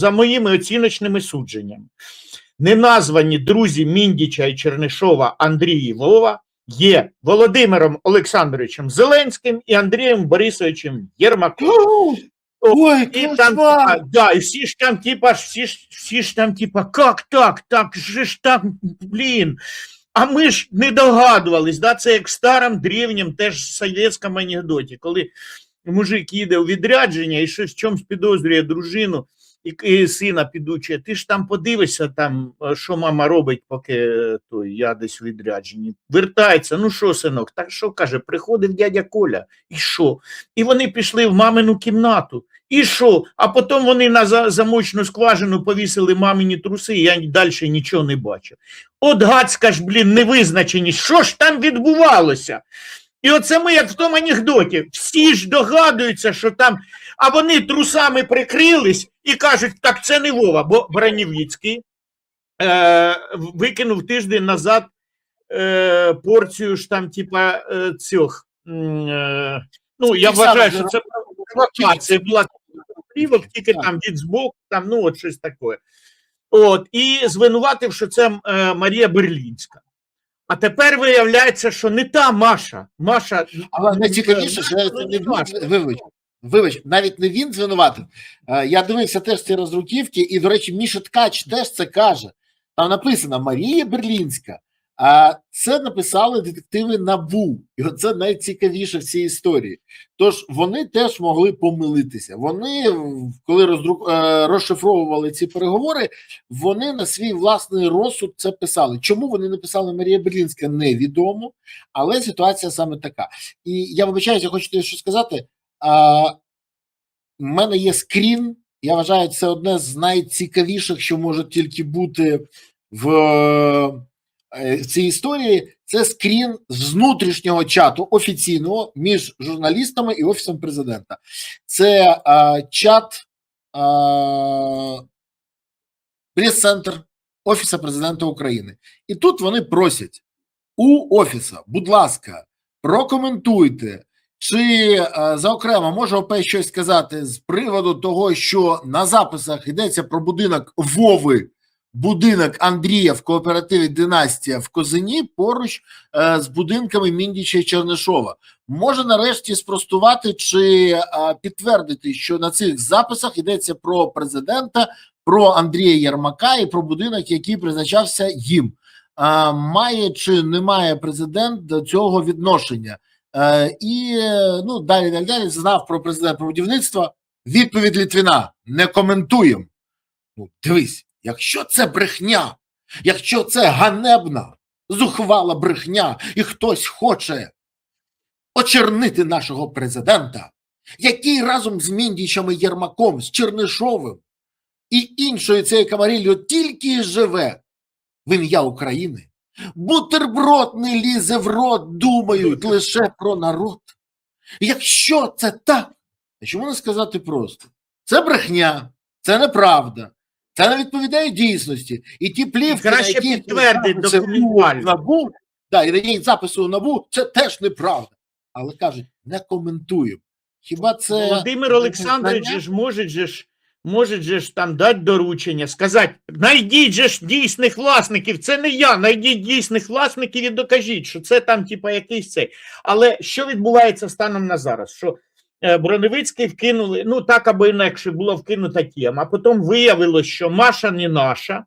за моїми оціночними судженнями, неназвані друзі Міндіча і Чернишова Андрій і Вова є Володимиром Олександровичем Зеленським і Андрієм Борисовичем Єрмаком. Ой, І там, да, і всі ж там, как так же ж так, блін. А ми ж не догадувались, да, це як в старому древнім теж совєтському анекдоті, коли мужик їде у відрядження і щось в чомусь підозрює дружину і сина підучує. Ти ж там подивишся, там, що мама робить, поки я десь у відрядженні. Вертається, ну що, синок, так що, каже, приходив дядя Коля, і що? І вони пішли в мамину кімнату. І що? А потім вони на замочну скважину повісили мамині труси, і я далі нічого не бачив. От гадська ж, блін, невизначеність. Що ж там відбувалося? І оце ми, як в тому анекдоті, всі ж догадуються, що там, а вони трусами прикрились і кажуть, так це не Вова, бо Бронєвіцький викинув тиждень назад порцію ж там, типа, цих, ну, я вважаю, що це провокація була, тільки там від збоку, там, ну, от щось таке. От, і звинуватив, що це Марія Берлінська. А тепер виявляється, що не та Маша. Але найцікавіше, що вибач, навіть не він звинуватив. Я дивився теж ці роздруківки, і, до речі, Міша Ткач теж це каже. Там написано Марія Берлінська. А це написали детективи НАБУ. І оце найцікавіше в цій історії. Тож вони теж могли помилитися. Вони, коли розшифровували ці переговори, вони на свій власний розсуд це писали. Чому вони написали Марія Берлінська, невідомо, але ситуація саме така. І я вибачаюся, я хочу що сказати. У мене є скрін, я вважаю, це одне з найцікавіших, що може тільки бути в цій історії. Це скрін з внутрішнього чату офіційного між журналістами і Офісом президента. Це чат прес-центр Офісу президента України. І тут вони просять у Офіса, будь ласка, прокоментуйте, чи заокремо може ОП щось сказати з приводу того, що на записах йдеться про будинок Вови, будинок Андрія в кооперативі «Династія» в Козині поруч з будинками Міндіча і Чернишова. Може нарешті спростувати чи підтвердити, що на цих записах йдеться про президента, про Андрія Єрмака і про будинок, який призначався їм. Має чи не має президент до цього відношення? І ну, далі знав про президента, про будівництво. Відповідь Литвина: не коментуємо. Ну, дивись, якщо це брехня, якщо це ганебна, зухвала брехня, і хтось хоче очернити нашого президента, який разом з Міндічем і Єрмаком, з Чернишовим і іншою цією камаріллю тільки живе в ім'я України, бутерброд не лізе в рот, думають лише про народ. Якщо це так, чому не сказати просто? Це брехня, це неправда, це не відповідає дійсності. І ті плівки, краще які підтвердить документально. НАБУ, да, і на їх запису НАБУ, це теж неправда. Але кажуть, не коментуємо. Хіба це... Володимир Олександрович ж може ж там дати доручення, сказати, знайдіть же ж дійсних власників, це не я, знайдіть дійсних власників і докажіть, що це там типа якийсь цей. Але що відбувається станом на зараз? Що Броневицький вкинули, ну так або інакше було вкинута тема, а потім виявилось, що Маша не наша,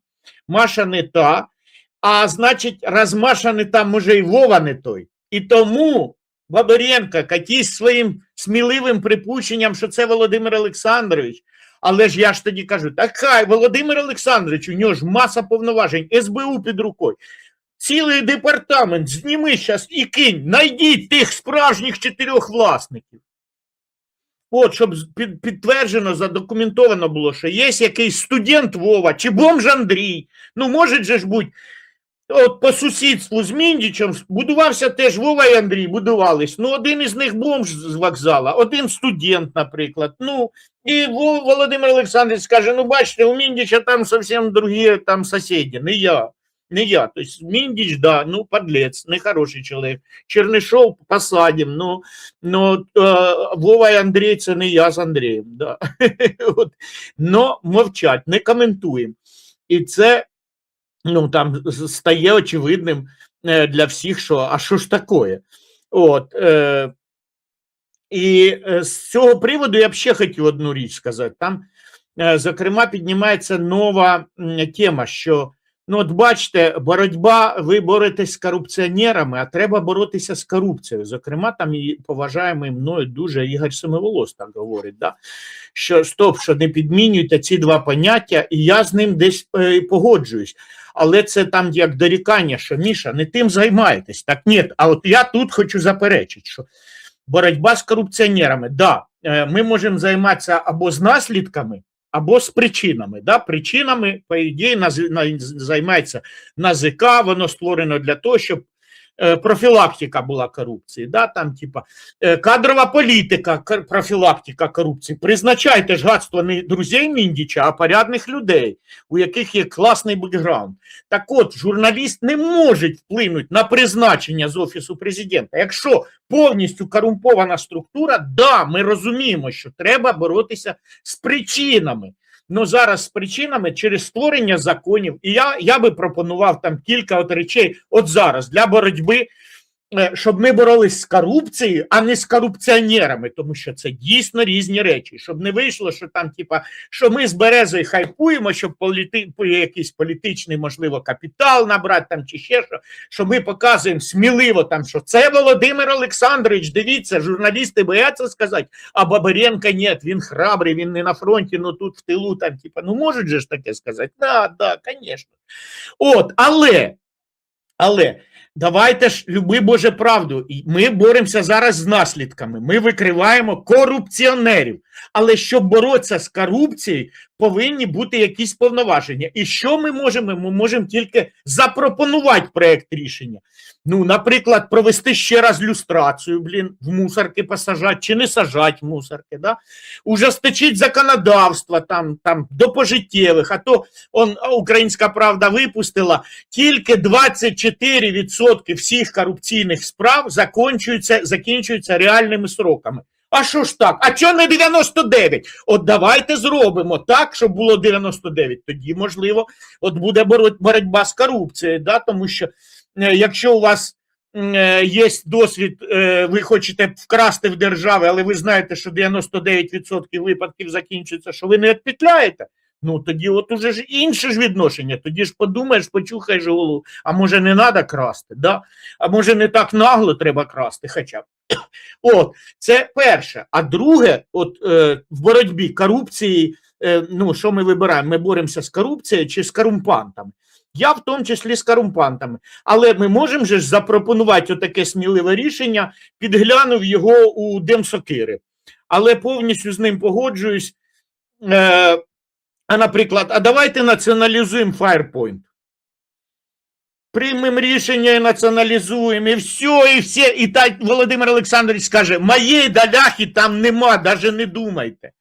Маша не та, а значить, раз Маша не та, може і Вова не той. І тому Бабиренко якийсь своїм сміливим припущенням, що це Володимир Олександрович. Але ж я ж тоді кажу, так хай Володимир Олександрович, у нього ж маса повноважень, СБУ під рукою. Цілий департамент, зніми зараз і кинь, знайдіть тих справжніх 4 власників. От, щоб підтверджено, задокументовано було, що є якийсь студент Вова чи бомж Андрій. Ну, може же ж бути, от по сусідству з Міндічем будувався теж Вова і Андрій, будувались. Ну, один із них бомж з вокзала, один студент, наприклад. Ну, і Володимир Олександрович скаже, ну, бачите, у Міндіча там зовсім другі там сусіди, не я. не я. Тобто Міндіч, да, ну, подлец, нехороший чоловік. Чернишов посадим, ну Вова і Андрій, це не я з Андрієм, да. От. Но мовчать, не коментуємо. І це, ну, там стає очевидним для всіх, що, а що ж таке? От, і з цього приводу я б ще хотів одну річ сказати. Там, зокрема, піднімається нова тема, що, ну, от бачите, боротьба, ви боретесь з корупціонерами, а треба боротися з корупцією. Зокрема, там і поважаємий мною дуже Ігор Семиволос так говорить, да? Що стоп, що не підмінюйте ці два поняття, і я з ним десь погоджуюсь. Але це там як дорікання, що Міша, не тим займаєтесь. Так ні, а от я тут хочу заперечити, що боротьба з корупціонерами, да, ми можемо займатися або з наслідками, або з причинами. Да? Причинами, по ідеї, займається НАЗК, воно створено для того, щоб профілактика була корупції. Да? Там, типа, кадрова політика, профілактика корупції. Призначайте ж гадство не друзей Міндіча, а порядних людей, у яких є класний бекграунд. Так от, журналіст не може вплинути на призначення з Офісу Президента. Якщо повністю корумпована структура, да, ми розуміємо, що треба боротися з причинами. Ну зараз з причинами через створення законів. І я би пропонував там кілька от речей от зараз для боротьби, щоб ми боролись з корупцією, а не з корупціонерами, тому що це дійсно різні речі. Щоб не вийшло, що там, типа, що ми з Березою хайпуємо, щоб якийсь політичний, можливо, капітал набрати там чи ще що ми показуємо сміливо там, що це Володимир Олександрович, дивіться, журналісти бояться сказати, а Бабаренко ні, він храбрий, він не на фронті, ну тут в тилу, там, типа, ну можуть же ж таке сказати? Да, звісно. От, але давайте ж, люби Боже правду, ми боремося зараз з наслідками, ми викриваємо корупціонерів, але щоб боротися з корупцією, повинні бути якісь повноваження. І що ми можемо? Ми можемо тільки запропонувати проєкт рішення. Ну, наприклад, провести ще раз люстрацію, в мусорки посажати чи не сажати в мусорки, да? Ужесточить законодавство там до пожиттєвих, а то Українська Правда випустила, тільки 24% всіх корупційних справ закінчуються реальними сроками. А що ж так? А чого не 99? От давайте зробимо так, щоб було 99. Тоді, можливо, от буде боротьба з корупцією, да? Тому що якщо у вас є досвід, ви хочете вкрасти в державі, але ви знаєте, що 99% випадків закінчується, що ви не відпетляєте, ну тоді от уже ж інше ж відношення, тоді ж подумаєш, почухаєш голову, а може не треба красти, да? А може не так нагло треба красти хоча б. От, це перше. А друге, от в боротьбі корупції, ну що ми вибираємо? Ми боремося з корупцією чи з корумпантами? Я в тому числі з корумпантами. Але ми можемо же ж запропонувати отаке сміливе рішення, підглянув його у Демсокири. Але повністю з ним погоджуюсь. А, наприклад, а давайте націоналізуємо Firepoint. Приймемо рішення і націоналізуємо, і все, і так Володимир Олександрович скаже, моєї доляхи там нема, навіть не думайте.